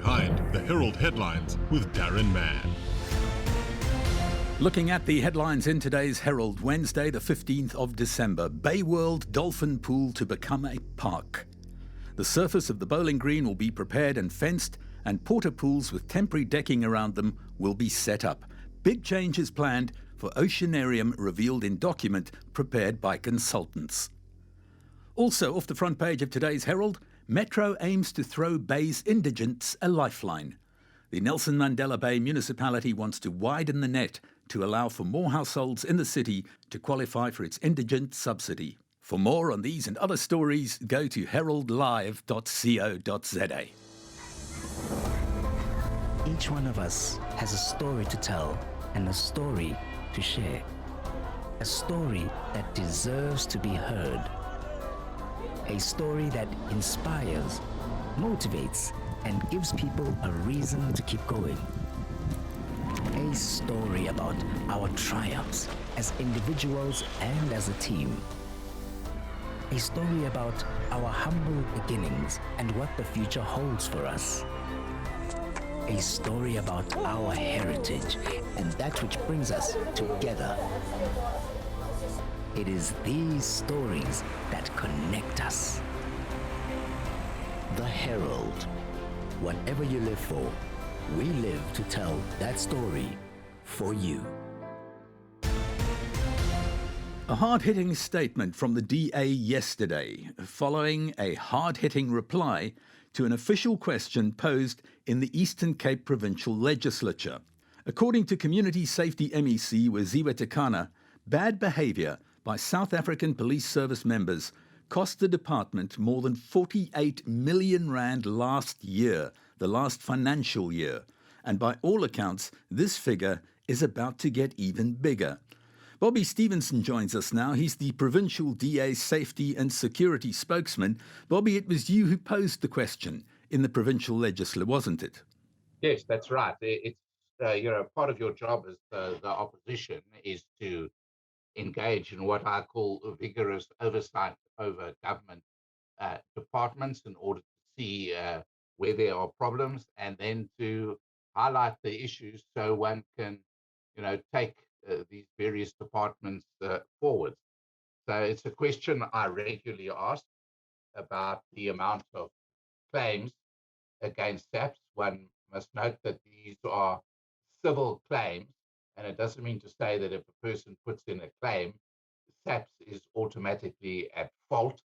Behind the Herald Headlines with Daron Mann. Looking at the headlines in today's Herald, Wednesday, the 15th of December. Bay World Dolphin Pool to become a park. The surface of the bowling green will be prepared and fenced, and porta pools with temporary decking around them will be set up. Big changes planned for Oceanarium revealed in document prepared by consultants. Also, off the front page of today's Herald, Metro aims to throw Bay's indigents a lifeline. The Nelson Mandela Bay municipality wants to widen the net to allow for more households in the city to qualify for its indigent subsidy. For more on these and other stories, go to heraldlive.co.za. Each one of us has a story to tell and a story to share. A story that deserves to be heard. A story that inspires, motivates, and gives people a reason to keep going. A story about our triumphs as individuals and as a team. A story about our humble beginnings and what the future holds for us. A story about our heritage and that which brings us together. It is these stories that connect us. The Herald. Whatever you live for, we live to tell that story for you. A hard-hitting statement from the DA yesterday, following a hard-hitting reply to an official question posed in the Eastern Cape Provincial Legislature. According to Community Safety MEC Weziwe Tikana, bad behaviour by South African Police Service members cost the department more than 48 million rand last year, the last financial year. And by all accounts, this figure is about to get even bigger. Bobby Stevenson joins us now. He's the Provincial DA Safety and Security spokesman. Bobby, it was you who posed the question in the Provincial Legislature, wasn't it? Yes, that's right. It's part of your job as the opposition is to engage in what I call vigorous oversight over government departments in order to see where there are problems and then to highlight the issues so one can, take these various departments forward. So it's a question I regularly ask about the amount of claims against SAPS. One must note that these are civil claims, and it doesn't mean to say that if a person puts in a claim, SAPS is automatically at fault.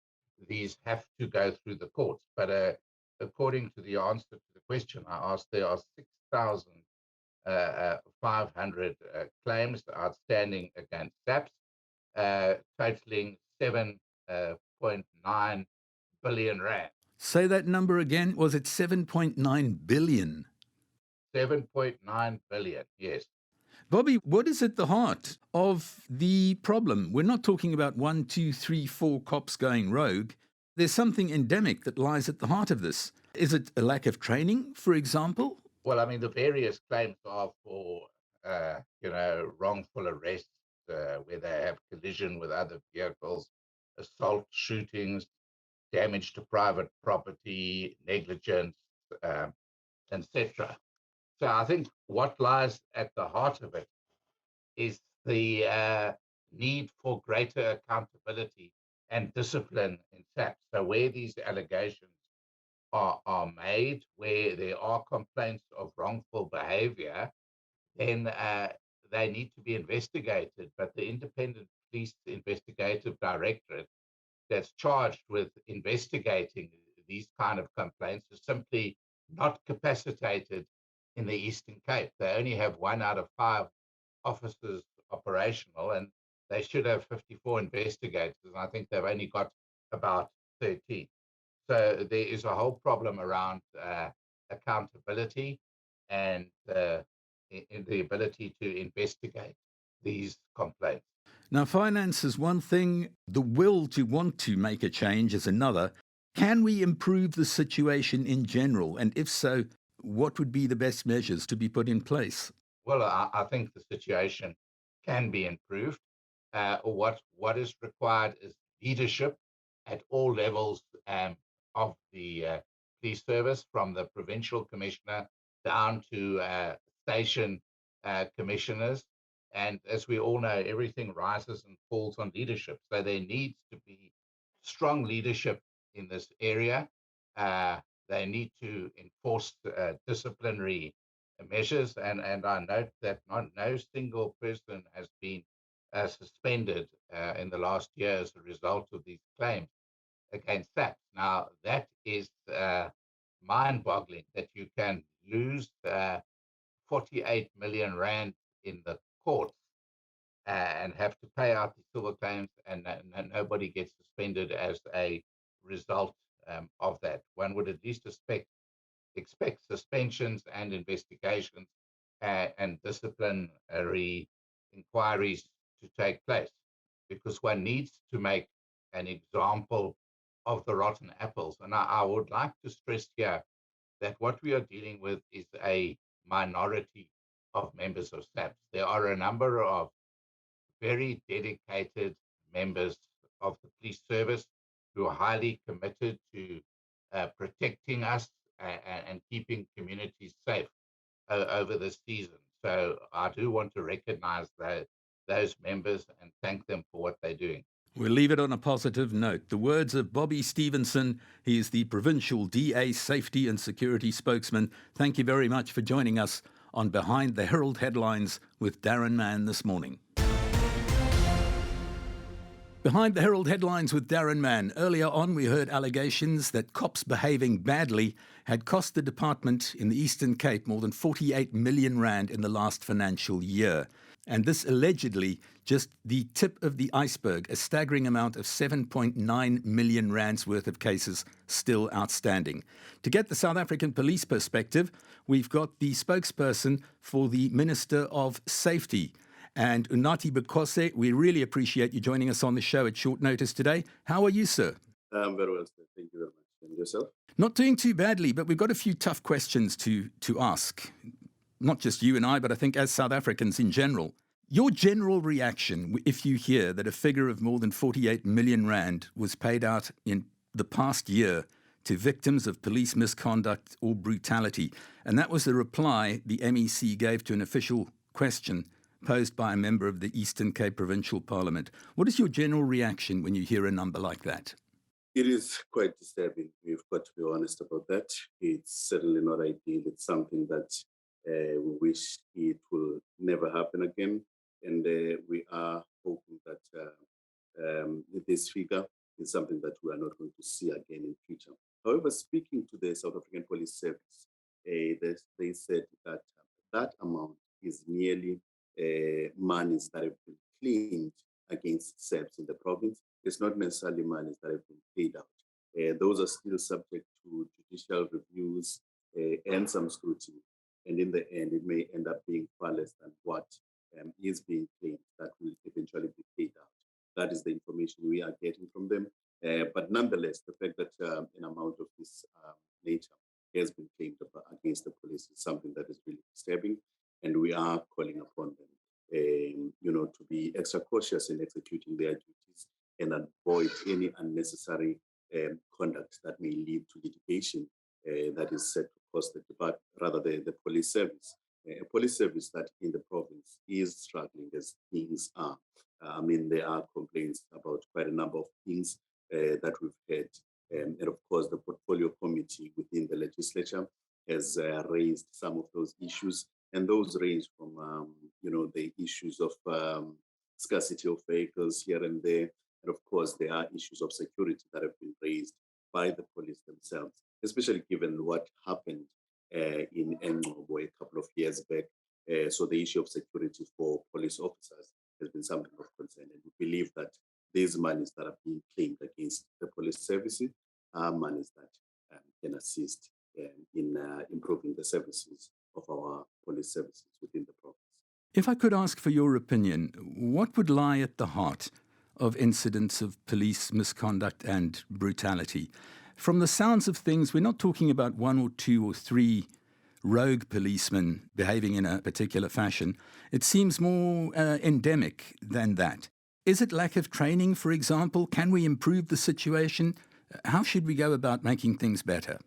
These have to go through the courts. But according to the answer to the question I asked, there are 6,500 claims outstanding against SAPS, totaling 7.9 billion rand. Say that number again. Was it 7.9 billion? 7.9 billion, yes. Bobby, what is at the heart of the problem? We're not talking about 1, 2, 3, 4 cops going rogue. There's something endemic that lies at the heart of this. Is it a lack of training, for example? Well, I mean, the various claims are for, wrongful arrests, where they have collision with other vehicles, assault, shootings, damage to private property, negligence, etc. So I think what lies at the heart of it is the need for greater accountability and discipline in SAPS. So where these allegations are made, where there are complaints of wrongful behavior, then they need to be investigated. But the Independent Police Investigative Directorate that's charged with investigating these kind of complaints is simply not capacitated in the Eastern Cape. They only have 1 out of 5 officers operational, and they should have 54 investigators. And I think they've only got about 13. So there is a whole problem around accountability and in the ability to investigate these complaints. Now, finance is one thing. The will to want to make a change is another. Can we improve the situation in general? And if so, what would be the best measures to be put in place? Well, I think the situation can be improved. What is required is leadership at all levels of the police service, from the provincial commissioner down to station commissioners. And as we all know, everything rises and falls on leadership. So there needs to be strong leadership in this area. They need to enforce disciplinary measures. And I note that no single person has been suspended in the last year as a result of these claims against SAPS. Now, that is mind-boggling that you can lose 48 million rand in the courts and have to pay out the civil claims, and nobody gets suspended as a result of that. One would at least expect suspensions and investigations and disciplinary inquiries to take place, because one needs to make an example of the rotten apples. And I would like to stress here that what we are dealing with is a minority of members of SAPS. There are a number of very dedicated members of the police service who are highly committed to protecting us and keeping communities safe over this season. So I do want to recognize those members and thank them for what they're doing. We'll leave it on a positive note. The words of Bobby Stevenson. He is the provincial DA safety and security spokesman. Thank you very much for joining us on Behind the Herald Headlines with Daron Mann this morning. Behind the Herald Headlines with Daron Mann. Earlier on, we heard allegations that cops behaving badly had cost the department in the Eastern Cape more than 48 million rand in the last financial year. And this allegedly just the tip of the iceberg, a staggering amount of 7.9 million rands worth of cases still outstanding. To get the South African police perspective, we've got the spokesperson for the Minister of Safety. And Unathi Binqose, we really appreciate you joining us on the show at short notice today. How are you, sir? I'm very well, sir. Thank you very much. And yourself? Not doing too badly, but we've got a few tough questions to ask. Not just you and I, but I think as South Africans in general. Your general reaction if you hear that a figure of more than 48 million rand was paid out in the past year to victims of police misconduct or brutality, and that was the reply the MEC gave to an official question posed by a member of the Eastern Cape Provincial Parliament. What is your general reaction when you hear a number like that? It is quite disturbing. We've got to be honest about that. It's certainly not ideal. It's something that we wish it will never happen again. And we are hoping that this figure is something that we are not going to see again in future. However, speaking to the South African Police Service, they said that that amount is nearly monies that have been claimed against SAPS in the province. It's not necessarily monies that have been paid out. Those are still subject to judicial reviews and some scrutiny. And in the end, it may end up being far less than what is being claimed that will eventually be paid out. That is the information we are getting from them. But nonetheless, the fact that an amount of this nature has been claimed against the police is something that is really disturbing. And we are calling upon them, to be extra cautious in executing their duties and avoid any unnecessary conduct that may lead to litigation that is set to cost the police service. A police service that in the province is struggling as things are. There are complaints about quite a number of things that we've had. And of course, the portfolio committee within the legislature has raised some of those issues. And those range from, the issues of scarcity of vehicles here and there. And of course, there are issues of security that have been raised by the police themselves, especially given what happened in Engcobo a couple of years back. So the issue of security for police officers has been something of concern. And we believe that these monies that are being claimed against the police services are monies that can assist in improving the services of our police services within the province. If I could ask for your opinion, what would lie at the heart of incidents of police misconduct and brutality? From the sounds of things, we're not talking about one or two or three rogue policemen behaving in a particular fashion. It seems more endemic than that. Is it lack of training, for example? Can we improve the situation? How should we go about making things better?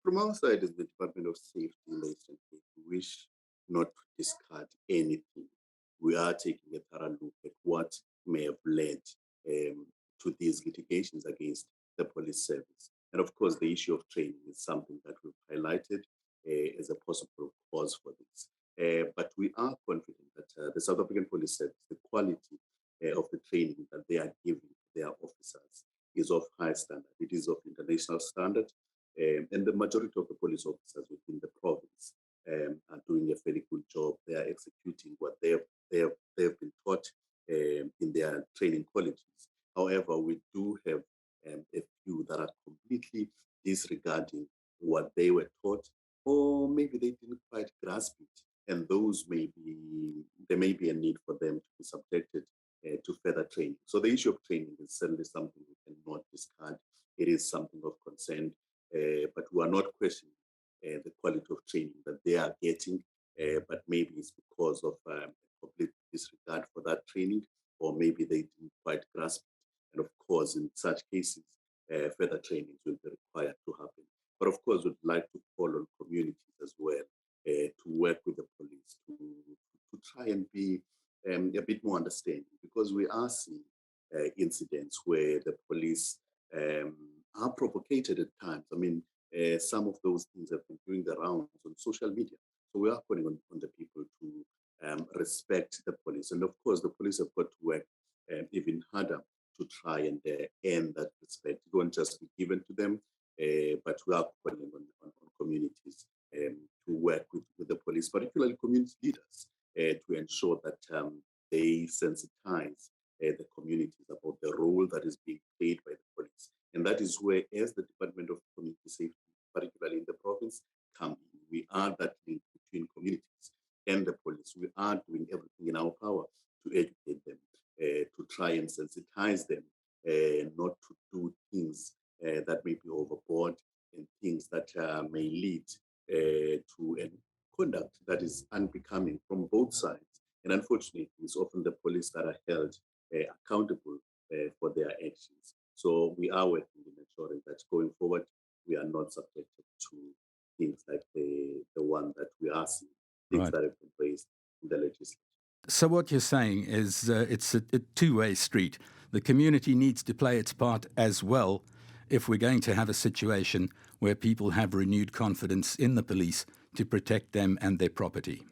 From our side, as the Department of Safety in the Eastern Cape, we wish not to discard anything. We are taking a thorough look at what may have led to these litigations against the police service. And of course, the issue of training is something that we've highlighted as a possible cause for this. But we are confident that the South African Police Service, the quality of the training that they are giving their officers is of high standard. It is of international standard. And the majority of the police officers within the province are doing a fairly good job. They are executing what they have been taught in their training colleges. However, we do have a few that are completely disregarding what they were taught, or maybe they didn't quite grasp it. And there may be a need for them to be subjected to further training. So the issue of training is certainly something we cannot discard. It is something of concern. But we are not questioning the quality of training that they are getting, but maybe it's because of complete disregard for that training, or maybe they didn't quite grasp it. And of course, in such cases, further trainings will be required to happen. But of course, we'd like to call on communities as well to work with the police to try and be a bit more understanding, because we are seeing incidents where the police are provocated at times. I mean, some of those things have been doing the rounds on social media. So we are calling on the people to respect the police. And of course, the police have got to work even harder to try and earn that respect. It won't just be given to them, but we are calling on communities to work with the police, particularly community leaders, to ensure that they sensitize the communities about the role that is being played by the police. And that is where, as the Department of Community Safety, particularly in the province, come in. We are that link between communities and the police. We are doing everything in our power to educate them, to try and sensitize them, not to do things that may be overboard, and things that may lead to a conduct that is unbecoming from both sides. And unfortunately, it's often the police that are held accountable for their actions. So we are working in ensuring that going forward, we are not subjected to things like the one that we are seeing, things that have been raised in the legislature. So what you're saying is it's a two-way street. The community needs to play its part as well if we're going to have a situation where people have renewed confidence in the police to protect them and their property.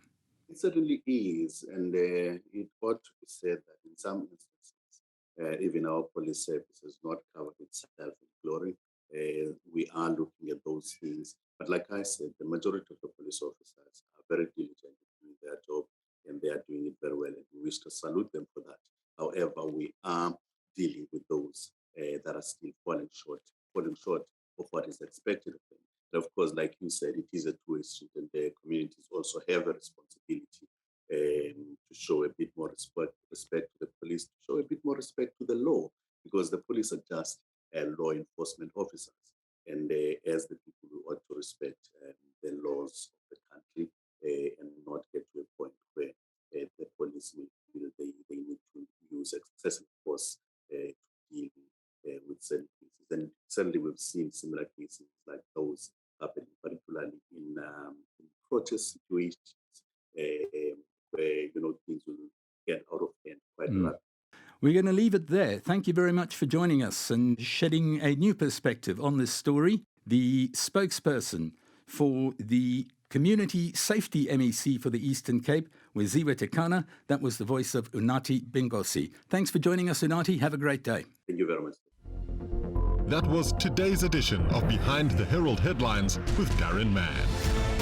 It certainly is, and it ought to be said that in some instances, even our police service has not covered itself in glory. We are looking at those things. But like I said, the majority of the police officers are very diligent in doing their job, and they are doing it very well, and we wish to salute them for that. However, we are dealing with those that are still falling short of what is expected of them. And of course, like you said, it is a two-way street, and the communities also have a responsibility to show a bit more respect to the police, to show a bit more respect to the law, because the police are just law enforcement officers. And as the people, we ought to respect the laws of the country and not get to a point where the police will feel they need to use excessive force to deal with certain cases. And certainly we've seen similar cases like those happening, particularly in protest situations where things will get out of hand quite rapidly. We're going to leave it there. Thank you very much for joining us and shedding a new perspective on this story. The spokesperson for the Community Safety MEC for the Eastern Cape, Weziwe Tikana, that was the voice of Unathi Binqose. Thanks for joining us, Unathi. Have a great day. Thank you very much. That was today's edition of Behind the Herald Headlines with Daron Mann.